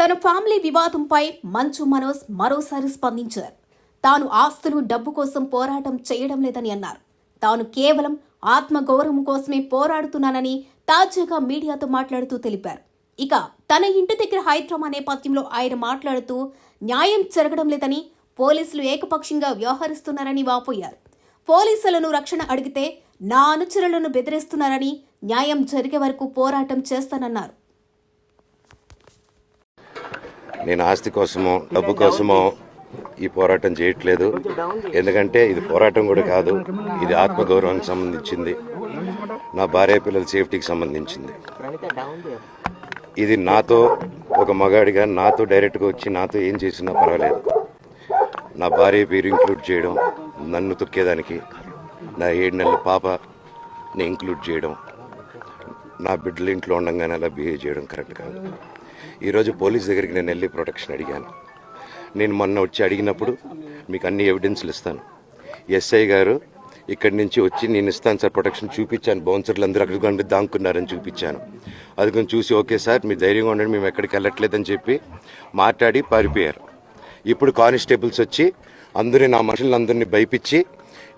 తన ఫ్యామిలీ వివాదంపై మంచు మనోజ్ మరోసారి స్పందించారు. తాను ఆస్తులు డబ్బు కోసం పోరాటం చేయడం లేదని అన్నారు. తాను కేవలం ఆత్మగౌరవం కోసమే పోరాడుతున్నానని తాజాగా మీడియాతో మాట్లాడుతూ తెలిపారు. ఇక తన ఇంటి దగ్గర హైదరాబాద్ నేపథ్యంలో ఆయన మాట్లాడుతూ న్యాయం జరగడం లేదని, పోలీసులు ఏకపక్షంగా వ్యవహరిస్తున్నారని వాపోయారు. పోలీసులను రక్షణ అడిగితే నా అనుచరులను బెదిరిస్తున్నారని, న్యాయం జరిగే వరకు పోరాటం చేస్తానన్నారు. నేను ఆస్తి కోసమో డబ్బు కోసమో ఈ పోరాటం చేయట్లేదు. ఎందుకంటే ఇది పోరాటం కూడా కాదు, ఇది ఆత్మగౌరవానికి సంబంధించింది, నా భార్య పిల్లల సేఫ్టీకి సంబంధించింది. ఇది నాతో ఒక మగాడిగా నాతో డైరెక్ట్గా వచ్చి నాతో ఏం చేసినా పర్వాలేదు. నా భార్య పేరు ఇంక్లూడ్ చేయడం, నన్ను తొక్కేదానికి, నా 7 నెలల పాపని ఇంక్లూడ్ చేయడం, నా బిడ్డల ఇంట్లో ఉండగానే అలా బిహేవ్ చేయడం కరెక్ట్ కాదు. ఈరోజు పోలీస్ దగ్గరికి నేను వెళ్ళి ప్రొటెక్షన్ అడిగాను. నేను మొన్న వచ్చి అడిగినప్పుడు మీకు అన్ని ఎవిడెన్స్లు ఇస్తాను. ఎస్ఐ గారు ఇక్కడి నుంచి వచ్చి నేను ఇస్తాను సార్ ప్రొటెక్షన్ చూపించాను. బౌన్సర్లు అందరూ అక్కడ దాక్కున్నారని చూపించాను. అది కొంచెం చూసి ఓకే సార్ మీరు ధైర్యంగా ఉండండి, మేము ఎక్కడికి వెళ్ళట్లేదని చెప్పి మాట్లాడి పారిపోయారు. ఇప్పుడు కానిస్టేబుల్స్ వచ్చి అందరూ నా మనుషులందరినీ భయపించి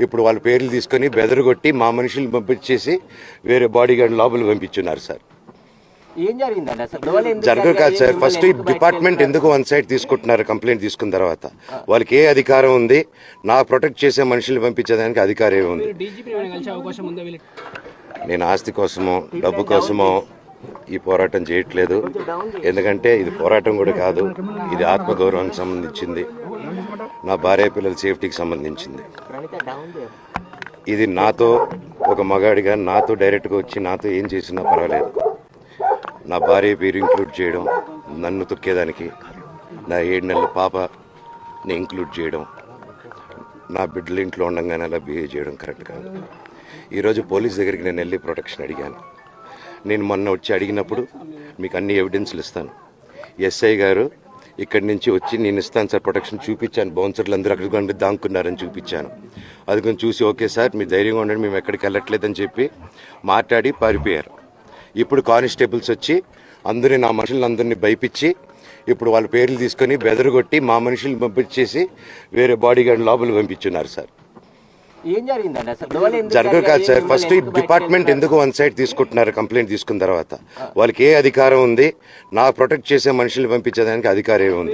ఇప్పుడు వాళ్ళ పేర్లు తీసుకొని బెదరగొట్టి మా మనుషుల్ని పంపించేసి వేరే బాడీ గార్డ్ లోపల పంపించున్నారు సార్. జరగదు కాదు సార్. ఫస్ట్ ఈ డిపార్ట్మెంట్ ఎందుకు వన్ సైడ్ తీసుకుంటున్నారు? కంప్లైంట్ తీసుకున్న తర్వాత వాళ్ళకి ఏ అధికారం ఉంది? నా ప్రొటెక్ట్ చేసే మనుషుల్ని పంపించేదానికి అధికారం ఉంది? నేను ఆస్తి కోసమో డబ్బు కోసమో ఈ పోరాటం చేయట్లేదు. ఎందుకంటే ఇది పోరాటం కూడా కాదు, ఇది ఆత్మగౌరవానికి సంబంధించింది, నా భార్య పిల్లల సేఫ్టీకి సంబంధించింది. ఇది నాతో ఒక మగాడిగా నాతో డైరెక్ట్గా వచ్చి నాతో ఏం చేసినా పర్వాలేదు. నా భార్య పేరు ఇంక్లూడ్ చేయడం, నన్ను తొక్కేదానికి, నా 7 నెలల పాపని ఇంక్లూడ్ చేయడం, నా బిడ్డల ఇంట్లో ఉండగానే అలా బిహేవ్ చేయడం కరెక్ట్ కాదు. ఈరోజు పోలీస్ దగ్గరికి నేను వెళ్ళి ప్రొటెక్షన్ అడిగాను. నేను మొన్న వచ్చి అడిగినప్పుడు మీకు అన్ని ఎవిడెన్స్లు ఇస్తాను. ఎస్ఐ గారు ఇక్కడి నుంచి వచ్చి నేను ఇస్తాను సార్ ప్రొటెక్షన్ చూపించాను. బౌన్సర్లు అందరూ అక్కడ దాక్కున్నారని చూపించాను. అది కొంచెం చూసి ఓకే సార్ మీరు ధైర్యంగా ఉండండి, మేము ఎక్కడికి వెళ్ళట్లేదని చెప్పి మాట్లాడి పారిపోయారు. ఇప్పుడు కానిస్టేబుల్స్ వచ్చి అందరూ నా మనుషులందరినీ భయపించి ఇప్పుడు వాళ్ళ పేర్లు తీసుకొని బెదరగొట్టి మా మనుషుల్ని పంపించేసి వేరే బాడీ గార్డ్ లోపల పంపించున్నారు సార్. జరగదు కాదు సార్. ఫస్ట్ ఈ డిపార్ట్మెంట్ ఎందుకు వన్ సైడ్ తీసుకుంటున్నారు? కంప్లైంట్ తీసుకున్న తర్వాత వాళ్ళకి ఏ అధికారం ఉంది? నా ప్రొటెక్ట్ చేసే మనుషుల్ని పంపించేదానికి అధికారం ఉంది?